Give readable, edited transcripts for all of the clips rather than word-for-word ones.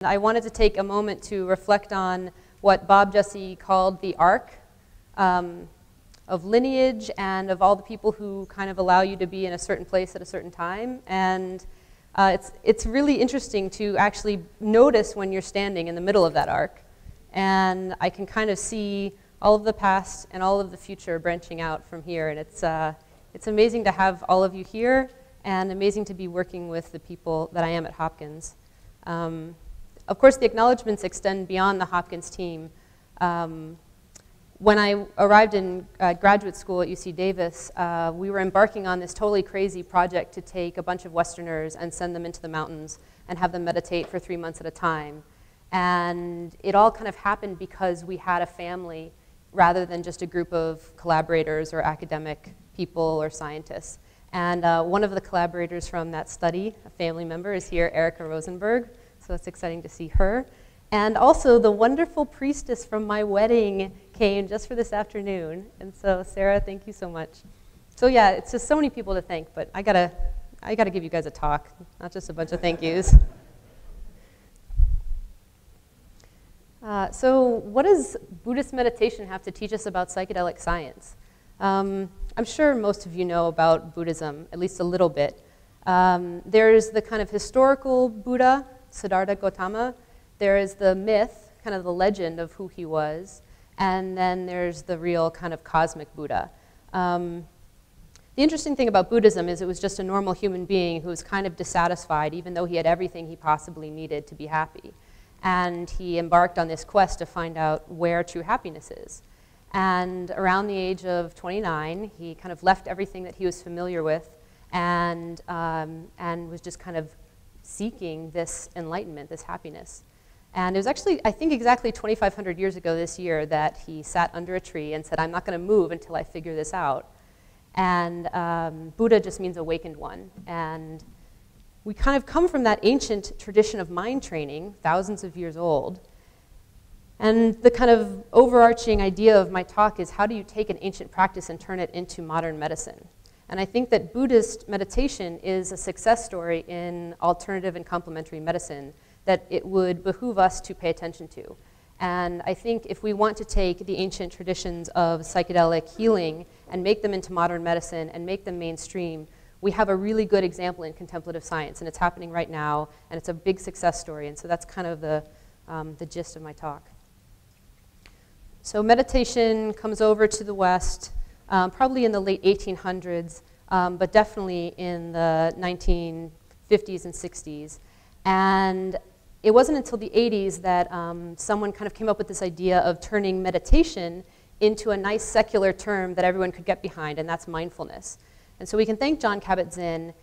I wanted to take a moment to reflect on what Bob Jesse called the arc of lineage and of all the people who kind of allow you to be in a certain place at a certain time. And it's really interesting to actually notice when you're standing in the middle of that arc. And I can kind of see all of the past and all of the future branching out from here. And it's amazing to have all of you here, and amazing to be working with the people that I am at Hopkins. Of course, the acknowledgements extend beyond the Hopkins team. When I arrived in graduate school at UC Davis, we were embarking on this totally crazy project to take a bunch of Westerners and send them into the mountains and have them meditate for 3 months at a time. And it all kind of happened because we had a family rather than just a group of collaborators or academic people or scientists. And one of the collaborators from that study, a family member, is here, Erica Rosenberg. So it's exciting to see her. And also the wonderful priestess from my wedding came just for this afternoon. And so Sarah, thank you so much. So yeah, it's just so many people to thank, but I gotta give you guys a talk, not just a bunch of thank yous. So what does Buddhist meditation have to teach us about psychedelic science? I'm sure most of you know about Buddhism, at least a little bit. There's the kind of historical Buddha, Siddhartha Gautama. There is the myth, kind of the legend of who he was. And then there's the real kind of cosmic Buddha. The interesting thing about Buddhism is it was just a normal human being who was kind of dissatisfied, even though he had everything he possibly needed to be happy. And he embarked on this quest to find out where true happiness is. And around the age of 29, he kind of left everything that he was familiar with and was just kind of seeking this enlightenment, this happiness. And it was actually, I think, exactly 2,500 years ago this year that he sat under a tree and said, I'm not going to move until I figure this out. And Buddha just means awakened one. And we kind of come from that ancient tradition of mind training, thousands of years old. And the kind of overarching idea of my talk is how do you take an ancient practice and turn it into modern medicine? And I think that Buddhist meditation is a success story in alternative and complementary medicine that it would behoove us to pay attention to. And I think if we want to take the ancient traditions of psychedelic healing and make them into modern medicine and make them mainstream, we have a really good example in contemplative science, and it's happening right now, and it's a big success story. And so that's kind of the gist of my talk. So meditation comes over to the West, probably in the late 1800s, but definitely in the 1950s and 60s. And it wasn't until the 80s that someone kind of came up with this idea of turning meditation into a nice secular term that everyone could get behind, and that's mindfulness. And so we can thank Jon Kabat-Zinn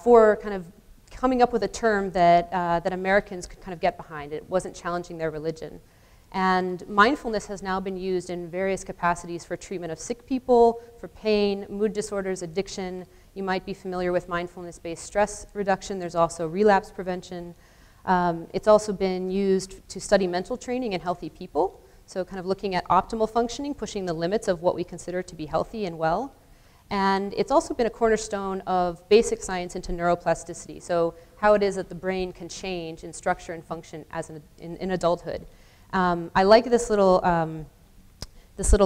for kind of coming up with a term that, that Americans could kind of get behind. It wasn't challenging their religion. And mindfulness has now been used in various capacities for treatment of sick people, for pain, mood disorders, addiction. You might be familiar with mindfulness-based stress reduction. There's also relapse prevention. It's also been used to study mental training in healthy people. So kind of looking at optimal functioning, pushing the limits of what we consider to be healthy and well. And it's also been a cornerstone of basic science into neuroplasticity. So how it is that the brain can change in structure and function as in adulthood. I like this little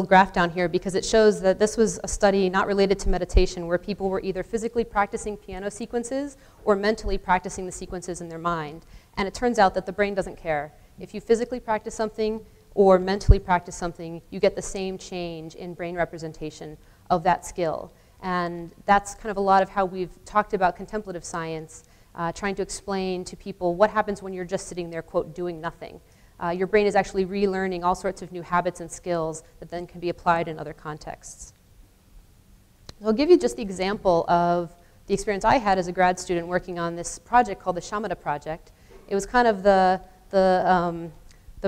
graph down here because it shows that this was a study not related to meditation where people were either physically practicing piano sequences or mentally practicing the sequences in their mind. And it turns out that the brain doesn't care. If you physically practice something or mentally practice something, you get the same change in brain representation of that skill. And that's kind of a lot of how we've talked about contemplative science, trying to explain to people what happens when you're just sitting there, quote, doing nothing. Your brain is actually relearning all sorts of new habits and skills that then can be applied in other contexts. I'll give you just the example of the experience I had as a grad student working on this project called the Shamatha Project. It was kind of the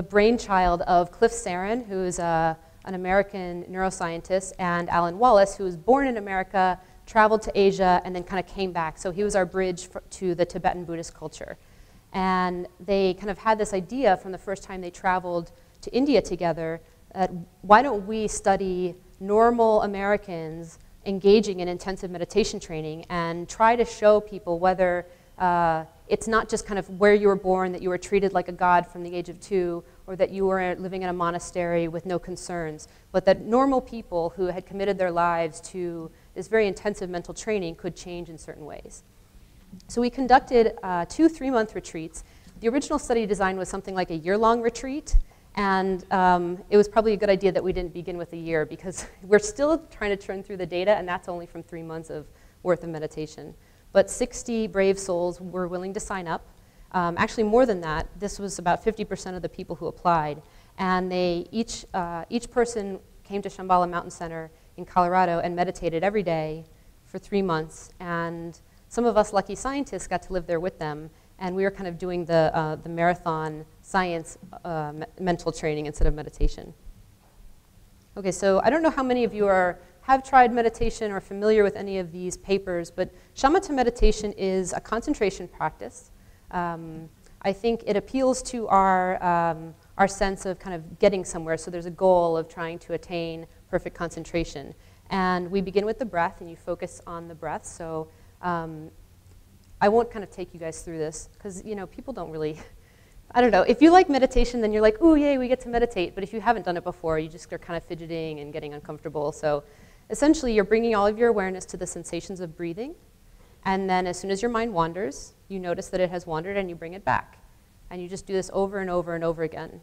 brainchild of Cliff Sarin, who is an American neuroscientist, and Alan Wallace, who was born in America, traveled to Asia, and then kind of came back. So he was our bridge to the Tibetan Buddhist culture. And they kind of had this idea from the first time they traveled to India together that why don't we study normal Americans engaging in intensive meditation training and try to show people whether it's not just kind of where you were born, that you were treated like a god from the age of 2, or that you were living in a monastery with no concerns, but that normal people who had committed their lives to this very intensive mental training could change in certain ways. So we conducted 2 3-month retreats. The original study design was something like a year-long retreat, and it was probably a good idea that we didn't begin with a year, because we're still trying to churn through the data, and that's only from 3 months of worth of meditation. But 60 brave souls were willing to sign up. Actually, more than that. This was about 50% of the people who applied. And they each person came to Shambhala Mountain Center in Colorado and meditated every day for 3 months. And some of us lucky scientists got to live there with them. And we were kind of doing the marathon science mental training instead of meditation. Okay, so I don't know how many of you have tried meditation or familiar with any of these papers, but shamatha meditation is a concentration practice. I think it appeals to our sense of kind of getting somewhere. So there's a goal of trying to attain perfect concentration. And we begin with the breath, and you focus on the breath. So I won't kind of take you guys through this, because people don't really, I don't know. If you like meditation, then you're like, ooh, yay, we get to meditate. But if you haven't done it before, you just are kind of fidgeting and getting uncomfortable. So essentially, you're bringing all of your awareness to the sensations of breathing. And then as soon as your mind wanders, you notice that it has wandered and you bring it back. And you just do this over and over and over again.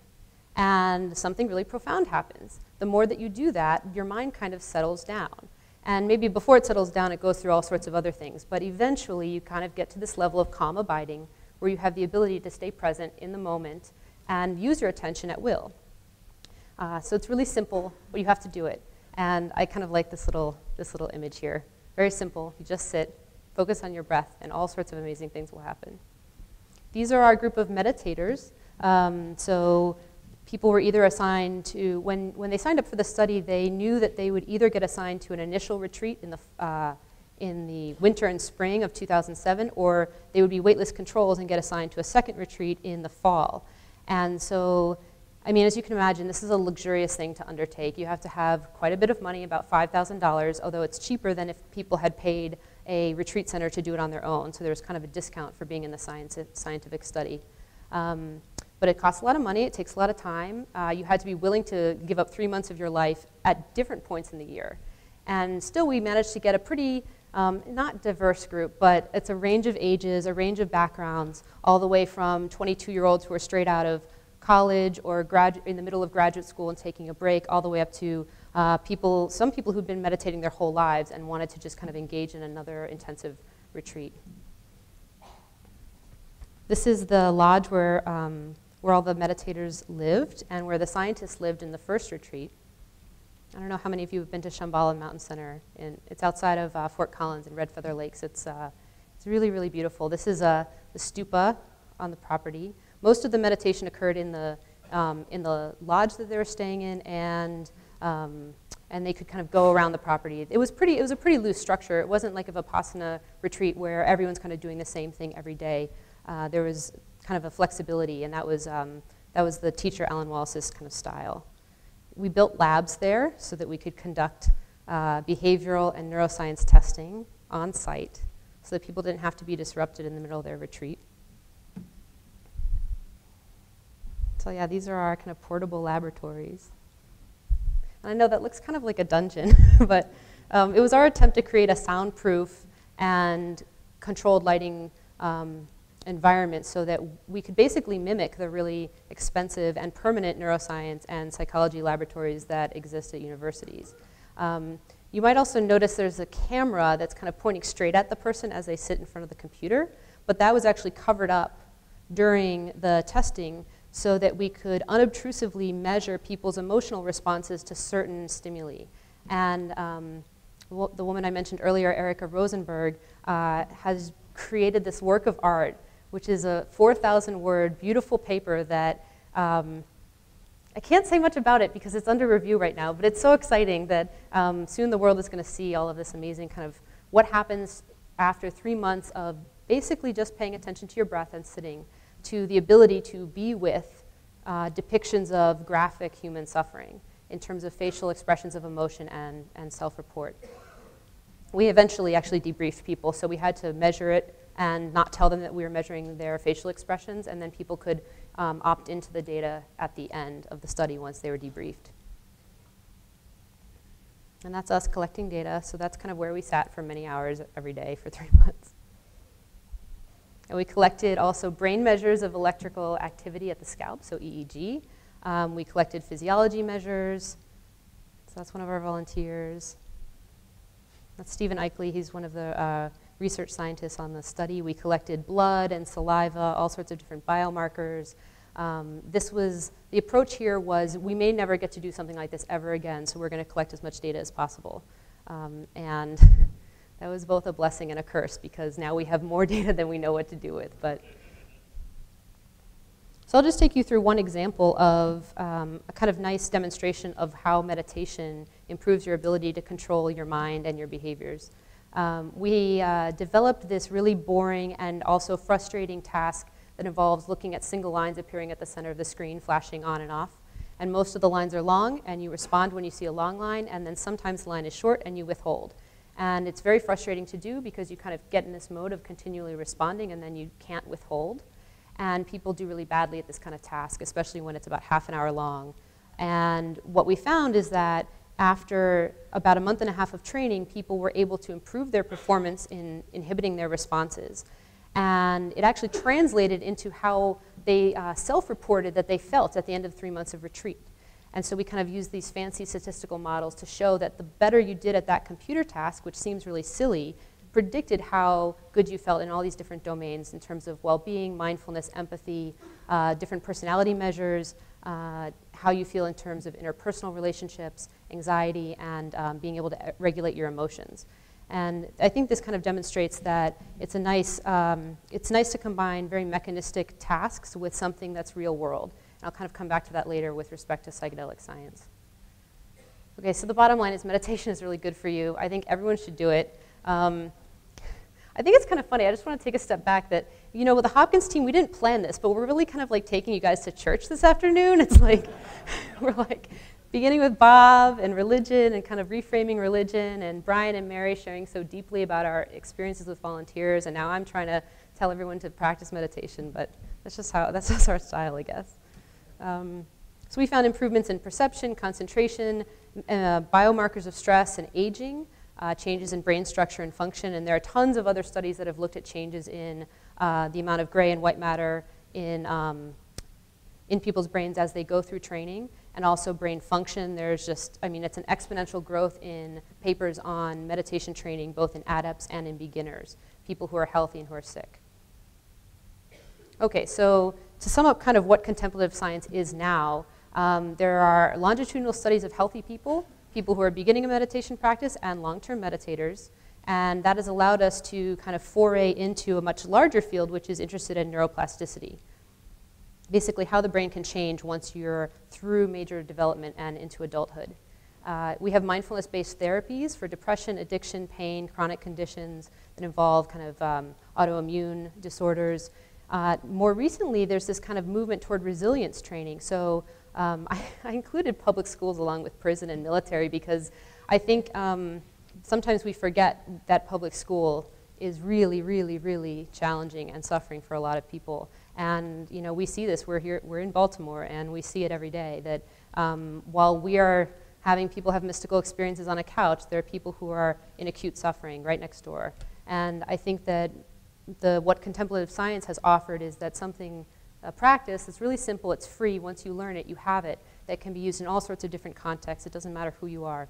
And something really profound happens. The more that you do that, your mind kind of settles down. And maybe before it settles down, it goes through all sorts of other things. But eventually, you kind of get to this level of calm abiding, where you have the ability to stay present in the moment and use your attention at will. So it's really simple, but you have to do it. And I kind of like this little image here. Very simple. You just sit, focus on your breath, and all sorts of amazing things will happen. These are our group of meditators. So people were either assigned to, when they signed up for the study, they knew that they would either get assigned to an initial retreat in the winter and spring of 2007, or they would be waitlist controls and get assigned to a second retreat in the fall. And so, I mean, as you can imagine, this is a luxurious thing to undertake. You have to have quite a bit of money, about $5,000, although it's cheaper than if people had paid a retreat center to do it on their own. So there's kind of a discount for being in the scientific study. But it costs a lot of money. It takes a lot of time. You had to be willing to give up 3 months of your life at different points in the year. And still, we managed to get a pretty, not diverse group, but it's a range of ages, a range of backgrounds, all the way from 22-year-olds who are straight out of college or in the middle of graduate school and taking a break, all the way up to some people who'd been meditating their whole lives and wanted to just kind of engage in another intensive retreat. This is the lodge where all the meditators lived and where the scientists lived in the first retreat. I don't know how many of you have been to Shambhala Mountain Center. It's outside of Fort Collins in Red Feather Lakes. It's really, really beautiful. This is the stupa on the property. Most of the meditation occurred in the lodge that they were staying in, and they could kind of go around the property. It was a pretty loose structure. It wasn't like a Vipassana retreat where everyone's kind of doing the same thing every day. There was kind of a flexibility, and that was the teacher Alan Wallace's kind of style. We built labs there so that we could conduct behavioral and neuroscience testing on site, so that people didn't have to be disrupted in the middle of their retreat. So yeah, these are our kind of portable laboratories. And I know that looks kind of like a dungeon, but it was our attempt to create a soundproof and controlled lighting environment so that we could basically mimic the really expensive and permanent neuroscience and psychology laboratories that exist at universities. You might also notice there's a camera that's kind of pointing straight at the person as they sit in front of the computer, but that was actually covered up during the testing so that we could unobtrusively measure people's emotional responses to certain stimuli. And the woman I mentioned earlier, Erica Rosenberg, has created this work of art, which is a 4,000-word beautiful paper that I can't say much about it because it's under review right now, but it's so exciting that soon the world is going to see all of this amazing kind of what happens after 3 months of basically just paying attention to your breath and sitting, to the ability to be with depictions of graphic human suffering in terms of facial expressions of emotion and self-report. We eventually actually debriefed people, so we had to measure it and not tell them that we were measuring their facial expressions, and then people could opt into the data at the end of the study once they were debriefed. And that's us collecting data, so that's kind of where we sat for many hours every day for 3 months. And we collected also brain measures of electrical activity at the scalp, so EEG. We collected physiology measures. So that's one of our volunteers. That's Stephen Eichley. He's one of the research scientists on the study. We collected blood and saliva, all sorts of different biomarkers. The approach here was we may never get to do something like this ever again, so we're going to collect as much data as possible. And that was both a blessing and a curse, because now we have more data than we know what to do with. So I'll just take you through one example of a kind of nice demonstration of how meditation improves your ability to control your mind and your behaviors. We developed this really boring and also frustrating task that involves looking at single lines appearing at the center of the screen, flashing on and off. And most of the lines are long, and you respond when you see a long line, and then sometimes the line is short and you withhold. And it's very frustrating to do because you kind of get in this mode of continually responding and then you can't withhold. And people do really badly at this kind of task, especially when it's about half an hour long. And what we found is that after about a month and a half of training, people were able to improve their performance in inhibiting their responses. And it actually translated into how they self-reported that they felt at the end of 3 months of retreat. And so we kind of used these fancy statistical models to show that the better you did at that computer task, which seems really silly, predicted how good you felt in all these different domains in terms of well-being, mindfulness, empathy, different personality measures, how you feel in terms of interpersonal relationships, anxiety, and being able to regulate your emotions. And I think this kind of demonstrates that it's nice to combine very mechanistic tasks with something that's real world. And I'll kind of come back to that later with respect to psychedelic science. Okay, so the bottom line is meditation is really good for you. I think everyone should do it. I think it's kind of funny. I just want to take a step back that, you know, with the Hopkins team, we didn't plan this, but we're really kind of like taking you guys to church this afternoon. It's like, we're like beginning with Bob and religion and kind of reframing religion, and Brian and Mary sharing so deeply about our experiences with volunteers, and now I'm trying to tell everyone to practice meditation, but that's just our style, I guess. So we found improvements in perception, concentration, biomarkers of stress and aging, changes in brain structure and function, and there are tons of other studies that have looked at changes in the amount of gray and white matter in people's brains as they go through training, and also brain function. There's just, I mean, it's an exponential growth in papers on meditation training, both in adepts and in beginners, people who are healthy and who are sick. Okay, so to sum up kind of what contemplative science is now, there are longitudinal studies of healthy people, people who are beginning a meditation practice, and long-term meditators. And that has allowed us to kind of foray into a much larger field, which is interested in neuroplasticity. Basically, how the brain can change once you're through major development and into adulthood. We have mindfulness-based therapies for depression, addiction, pain, chronic conditions that involve kind of autoimmune disorders. More recently, there's this kind of movement toward resilience training. So I included public schools along with prison and military because I think sometimes we forget that public school is really, really, really challenging and suffering for a lot of people. And you know, we see this. We're in Baltimore, and we see it every day. That while we are having people have mystical experiences on a couch, there are people who are in acute suffering right next door. And I think that what contemplative science has offered is that a practice that's really simple, it's free, once you learn it, you have it, that can be used in all sorts of different contexts. It doesn't matter who you are.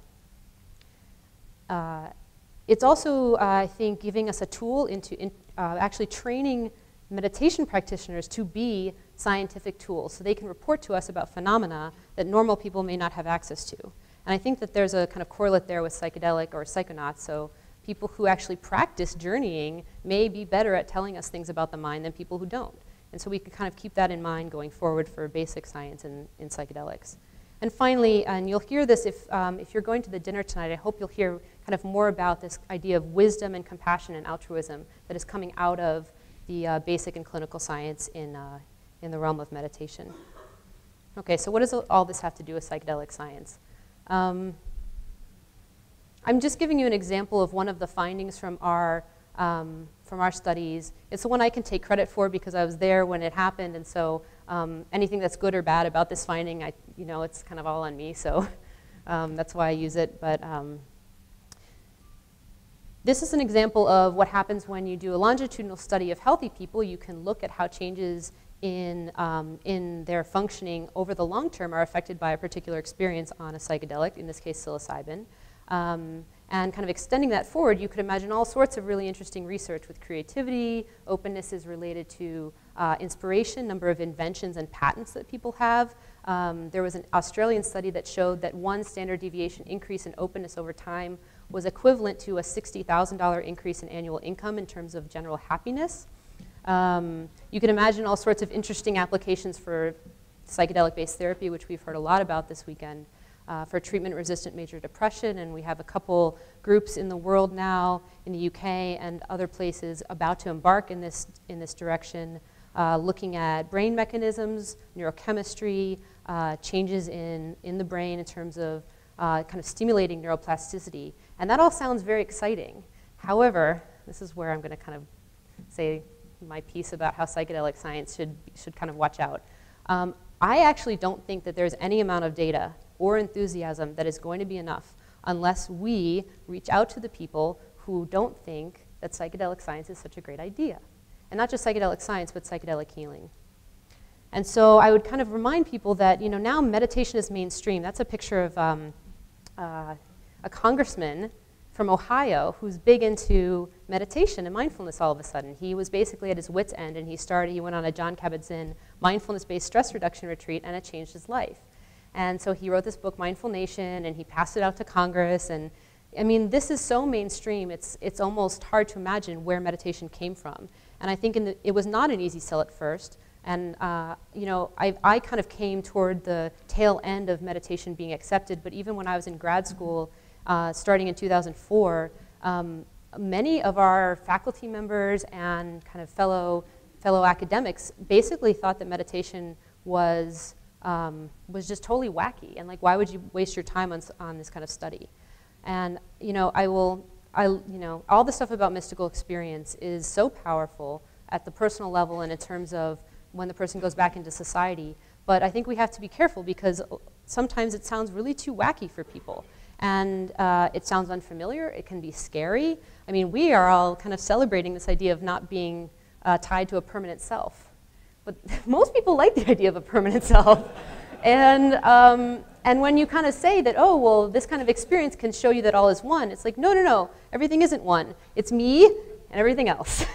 It's also, I think, giving us a tool into actually training meditation practitioners to be scientific tools, so they can report to us about phenomena that normal people may not have access to. And I think that there's a kind of correlate there with psychedelic or psychonauts. So people who actually practice journeying may be better at telling us things about the mind than people who don't. And so we can kind of keep that in mind going forward for basic science in psychedelics. And finally, and you'll hear this if you're going to the dinner tonight, I hope you'll hear kind of more about this idea of wisdom and compassion and altruism that is coming out of the basic and clinical science in the realm of meditation. Okay, so what does all this have to do with psychedelic science? I'm just giving you an example of one of the findings from our from our studies. It's the one I can take credit for because I was there when it happened, and so anything that's good or bad about this finding, it's kind of all on me, so that's why I use it. But this is an example of what happens when you do a longitudinal study of healthy people. You can look at how changes in their functioning over the long term are affected by a particular experience on a psychedelic, in this case psilocybin. And kind of extending that forward, you could imagine all sorts of really interesting research with creativity. Openness is related to inspiration, number of inventions and patents that people have. There was an Australian study that showed that 1 standard deviation increase in openness over time was equivalent to a $60,000 increase in annual income in terms of general happiness. You can imagine all sorts of interesting applications for psychedelic-based therapy, which we've heard a lot about this weekend, for treatment-resistant major depression, and we have a couple groups in the world now, in the UK and other places, about to embark in this direction, looking at brain mechanisms, neurochemistry, changes in the brain in terms of kind of stimulating neuroplasticity. And that all sounds very exciting. However, this is where I'm going to kind of say my piece about how psychedelic science should kind of watch out. I actually don't think that there's any amount of data or enthusiasm that is going to be enough unless we reach out to the people who don't think that psychedelic science is such a great idea. And not just psychedelic science, but psychedelic healing. And so I would kind of remind people that, now meditation is mainstream. That's a picture of a congressman from Ohio who's big into meditation and mindfulness all of a sudden. He was basically at his wit's end, and he went on a Jon Kabat-Zinn mindfulness-based stress reduction retreat, and it changed his life. And so he wrote this book, Mindful Nation, and he passed it out to Congress. And I mean, this is so mainstream, it's almost hard to imagine where meditation came from. And I think it was not an easy sell at first. And I kind of came toward the tail end of meditation being accepted, but even when I was in grad school, starting in 2004, many of our faculty members and kind of fellow academics basically thought that meditation was just totally wacky, and like, why would you waste your time on this kind of study? And all the stuff about mystical experience is so powerful at the personal level and in terms of when the person goes back into society. But I think we have to be careful because sometimes it sounds really too wacky for people. And it sounds unfamiliar, it can be scary. I mean, we are all kind of celebrating this idea of not being tied to a permanent self. But most people like the idea of a permanent self. And when you kind of say that, oh, well, this kind of experience can show you that all is one, it's like, no, everything isn't one. It's me and everything else,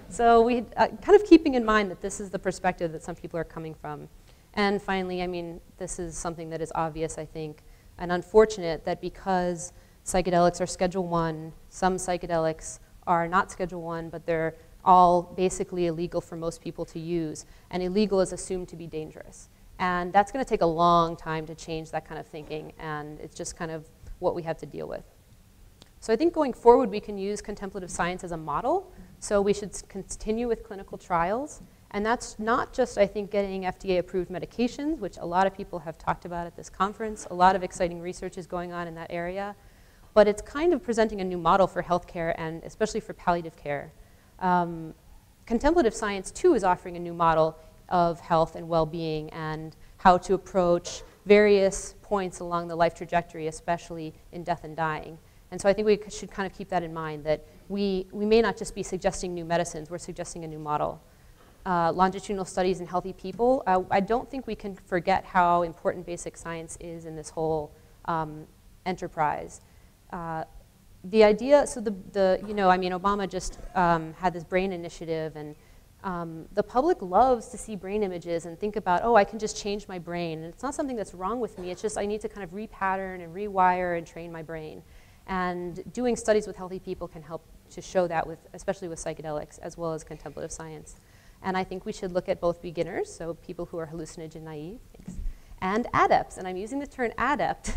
So we kind of keeping in mind that this is the perspective that some people are coming from. And finally, I mean, this is something that is obvious, I think, and unfortunate that because psychedelics are Schedule I, some psychedelics are not Schedule I, but they're all basically illegal for most people to use. And illegal is assumed to be dangerous. And that's going to take a long time to change that kind of thinking, and it's just kind of what we have to deal with. So I think going forward, we can use contemplative science as a model. So we should continue with clinical trials. And that's not just, I think, getting FDA-approved medications, which a lot of people have talked about at this conference. A lot of exciting research is going on in that area. But it's kind of presenting a new model for healthcare, and especially for palliative care. Contemplative science, too, is offering a new model of health and well-being and how to approach various points along the life trajectory, especially in death and dying. And so I think we should kind of keep that in mind, that we may not just be suggesting new medicines, we're suggesting a new model. Longitudinal studies in healthy people, I don't think we can forget how important basic science is in this whole enterprise. The idea, so Obama just had this brain initiative, and the public loves to see brain images and think about, oh, I can just change my brain. And it's not something that's wrong with me, it's just I need to kind of repattern and rewire and train my brain. And doing studies with healthy people can help to show that, especially with psychedelics, as well as contemplative science. And I think we should look at both beginners, so people who are hallucinogen naive, and adepts. And I'm using the term adept.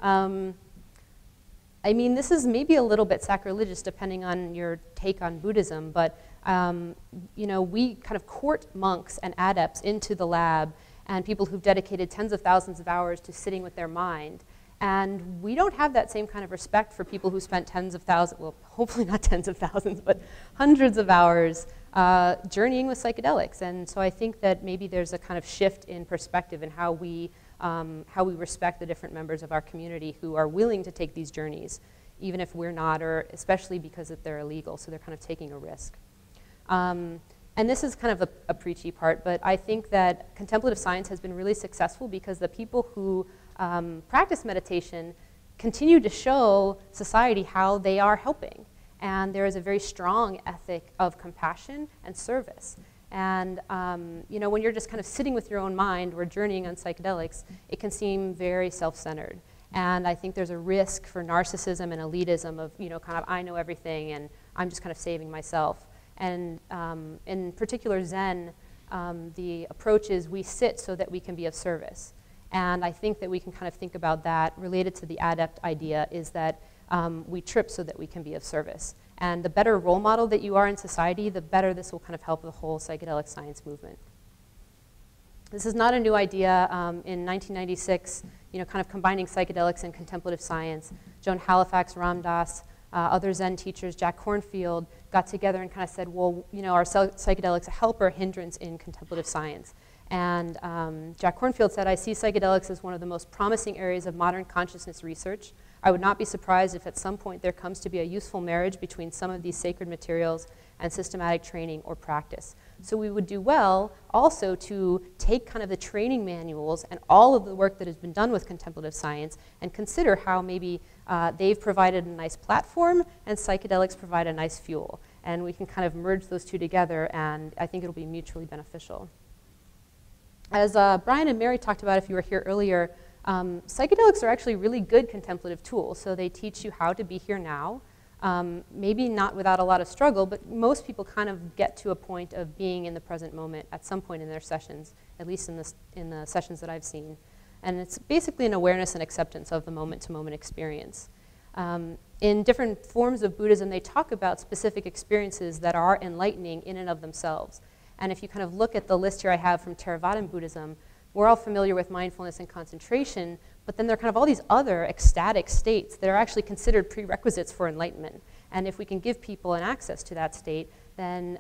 I mean, this is maybe a little bit sacrilegious depending on your take on Buddhism, but we kind of court monks and adepts into the lab and people who've dedicated tens of thousands of hours to sitting with their mind. And we don't have that same kind of respect for people who spent tens of thousands, well, hopefully not tens of thousands, but hundreds of hours journeying with psychedelics. And so I think that maybe there's a kind of shift in perspective in how we respect the different members of our community who are willing to take these journeys, even if we're not, or especially because they're illegal, so they're kind of taking a risk. And this is kind of a preachy part, but I think that contemplative science has been really successful because the people who practice meditation continue to show society how they are helping. And there is a very strong ethic of compassion and service. And you know, when you're just kind of sitting with your own mind or journeying on psychedelics, it can seem very self-centered. And I think there's a risk for narcissism and elitism of, you know, kind of I know everything and I'm just kind of saving myself. And in particular Zen, the approach is we sit so that we can be of service. And I think that we can kind of think about that related to the adept idea is that we trip so that we can be of service. And the better role model that you are in society, the better this will kind of help the whole psychedelic science movement. This is not a new idea. In 1996, you know, kind of combining psychedelics and contemplative science, Joan Halifax, Ram Dass, other Zen teachers, Jack Kornfield, got together and kind of said, well, you know, are psychedelics a help or a hindrance in contemplative science? And Jack Kornfield said, I see psychedelics as one of the most promising areas of modern consciousness research. I would not be surprised if at some point there comes to be a useful marriage between some of these sacred materials and systematic training or practice. So we would do well also to take kind of the training manuals and all of the work that has been done with contemplative science and consider how maybe they've provided a nice platform and psychedelics provide a nice fuel. And we can kind of merge those two together, and I think it'll be mutually beneficial. As Brian and Mary talked about if you were here earlier, psychedelics are actually really good contemplative tools. So they teach you how to be here now. Maybe not without a lot of struggle, but most people kind of get to a point of being in the present moment at some point in their sessions, at least in the sessions that I've seen. And it's basically an awareness and acceptance of the moment-to-moment experience. In different forms of Buddhism, they talk about specific experiences that are enlightening in and of themselves. And if you kind of look at the list here I have from Theravadan Buddhism, we're all familiar with mindfulness and concentration, but then there are kind of all these other ecstatic states that are actually considered prerequisites for enlightenment. And if we can give people an access to that state, then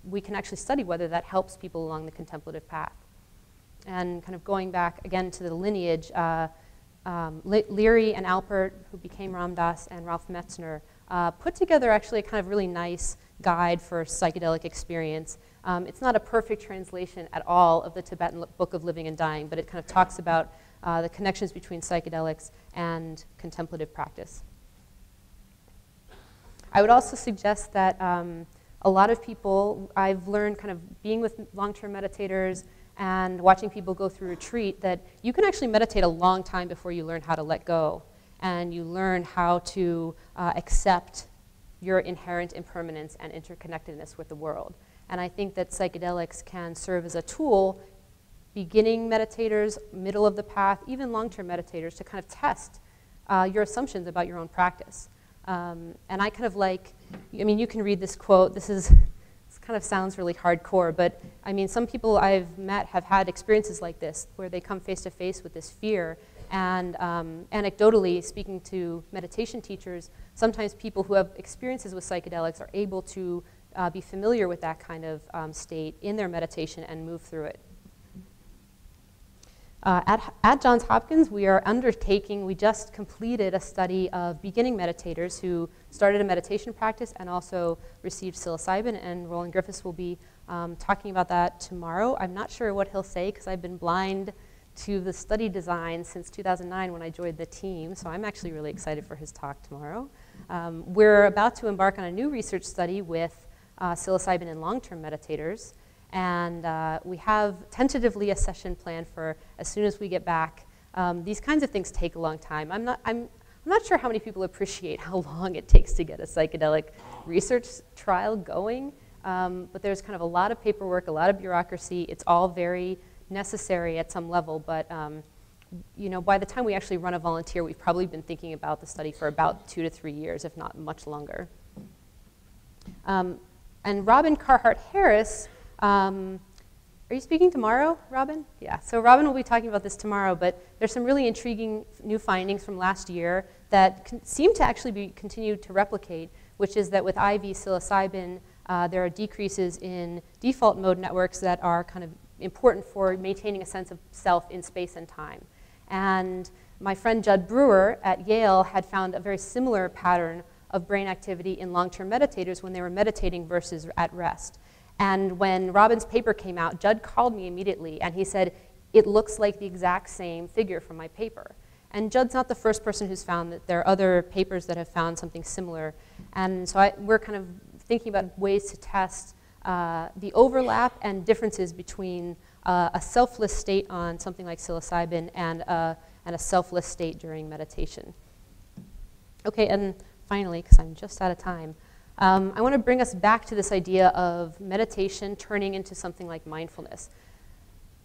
we can actually study whether that helps people along the contemplative path. And kind of going back again to the lineage, Leary and Alpert, who became Ram Dass, and Ralph Metzner, put together actually a kind of really nice guide for psychedelic experience. It's not a perfect translation at all of the Tibetan Book of Living and Dying, but it kind of talks about the connections between psychedelics and contemplative practice. I would also suggest that a lot of people, I've learned kind of being with long-term meditators and watching people go through retreat, that you can actually meditate a long time before you learn how to let go, and you learn how to accept your inherent impermanence and interconnectedness with the world. And I think that psychedelics can serve as a tool, beginning meditators, middle of the path, even long-term meditators, to kind of test your assumptions about your own practice. And I kind of like, I mean, you can read this quote. This kind of sounds really hardcore, but I mean, some people I've met have had experiences like this, where they come face to face with this fear. And anecdotally, speaking to meditation teachers, sometimes people who have experiences with psychedelics are able to be familiar with that kind of state in their meditation and move through it. At Johns Hopkins, we are undertaking, we just completed a study of beginning meditators who started a meditation practice and also received psilocybin, and Roland Griffiths will be talking about that tomorrow. I'm not sure what he'll say because I've been blind to the study design since 2009 when I joined the team, so I'm actually really excited for his talk tomorrow. We're about to embark on a new research study with psilocybin in long-term meditators, and we have tentatively a session planned for as soon as we get back. These kinds of things take a long time. I'm not sure how many people appreciate how long it takes to get a psychedelic research trial going, but there's kind of a lot of paperwork, a lot of bureaucracy. It's all very necessary at some level, but you know, by the time we actually run a volunteer, we've probably been thinking about the study for about 2 to 3 years, if not much longer. And Robin Carhart Harris Are you speaking tomorrow, Robin? Yeah, so Robin will be talking about this tomorrow, but there's some really intriguing new findings from last year that seem to actually be continued to replicate, which is that with IV psilocybin, there are decreases in default mode networks that are kind of important for maintaining a sense of self in space and time. And my friend Judd Brewer at Yale had found a very similar pattern of brain activity in long-term meditators when they were meditating versus at rest. And when Robin's paper came out, Judd called me immediately, and he said, it looks like the exact same figure from my paper. And Judd's not the first person who's found that. There are other papers that have found something similar. And so we're kind of thinking about ways to test the overlap and differences between a selfless state on something like psilocybin and a selfless state during meditation. Okay, and finally, because I'm just out of time, I want to bring us back to this idea of meditation turning into something like mindfulness.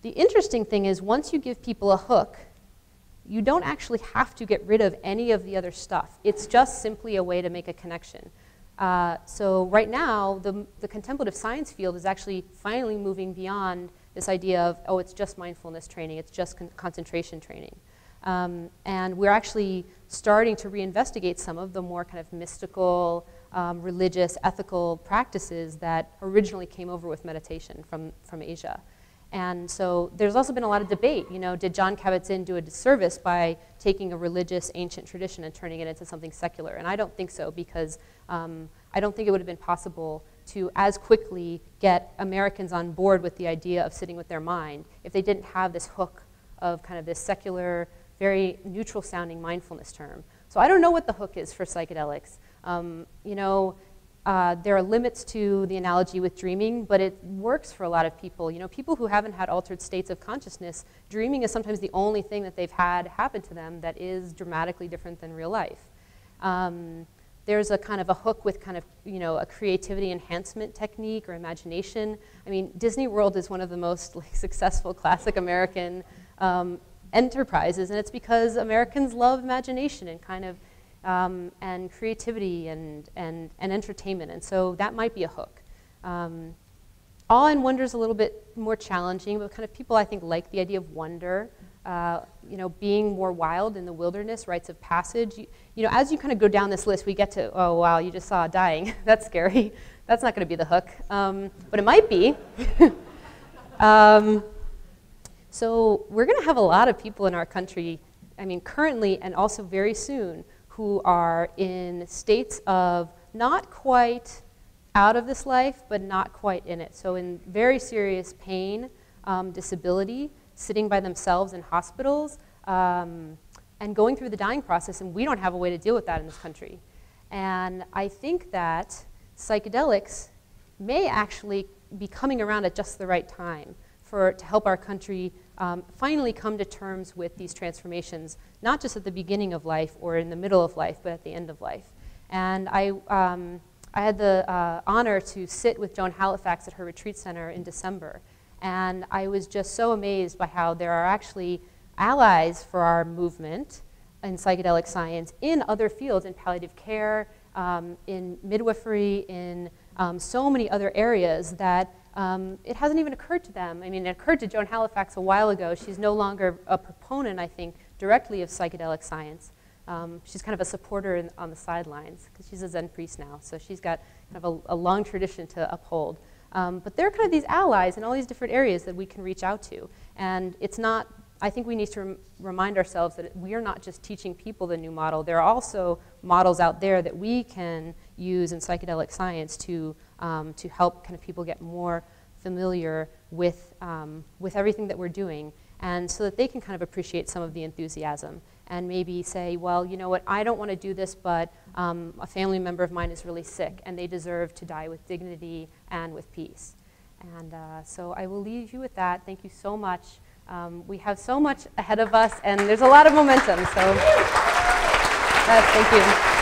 The interesting thing is once you give people a hook, you don't actually have to get rid of any of the other stuff. It's just simply a way to make a connection. So right now, the contemplative science field is actually finally moving beyond this idea of, oh, it's just mindfulness training, it's just concentration training. And we're actually starting to reinvestigate some of the more kind of mystical, religious, ethical practices that originally came over with meditation from Asia. And so there's also been a lot of debate, you know, did Jon Kabat-Zinn do a disservice by taking a religious ancient tradition and turning it into something secular? And I don't think so, because I don't think it would have been possible to as quickly get Americans on board with the idea of sitting with their mind if they didn't have this hook of kind of this secular, very neutral sounding mindfulness term. So I don't know what the hook is for psychedelics. You know, there are limits to the analogy with dreaming, but it works for a lot of people. You know, people who haven't had altered states of consciousness, dreaming is sometimes the only thing that they've had happen to them that is dramatically different than real life. There's a kind of a hook with kind of, you know, a creativity enhancement technique or imagination. I mean, Disney World is one of the most successful classic American enterprises, and it's because Americans love imagination and kind of and creativity and entertainment, and so that might be a hook. Awe and wonder is a little bit more challenging, but kind of people I think like the idea of wonder. You know, being more wild in the wilderness, rites of passage. You know, as you kind of go down this list, we get to, oh wow, you just saw dying. That's scary. That's not going to be the hook, but it might be. So we're going to have a lot of people in our country, I mean, currently and also very soon, who are in states of not quite out of this life, but not quite in it. So in very serious pain, disability, sitting by themselves in hospitals, and going through the dying process, and we don't have a way to deal with that in this country. And I think that psychedelics may actually be coming around at just the right time to help our country finally come to terms with these transformations, not just at the beginning of life or in the middle of life, but at the end of life. And I had the honor to sit with Joan Halifax at her retreat center in December. And I was just so amazed by how there are actually allies for our movement in psychedelic science in other fields, in palliative care, in midwifery, in so many other areas that it hasn't even occurred to them. I mean, it occurred to Joan Halifax a while ago. She's no longer a proponent, I think, directly of psychedelic science. She's kind of a supporter on the sidelines, because she's a Zen priest now, so she's got kind of a long tradition to uphold. But there are kind of these allies in all these different areas that we can reach out to. And it's not, I think we need to remind ourselves that we are not just teaching people the new model. There are also models out there that we can use in psychedelic science to help kind of people get more familiar with everything that we're doing, and so that they can kind of appreciate some of the enthusiasm and maybe say, well, you know what, I don't want to do this, but a family member of mine is really sick and they deserve to die with dignity and with peace. And so I will leave you with that. Thank you so much. We have so much ahead of us, and there's a lot of momentum, so thank you.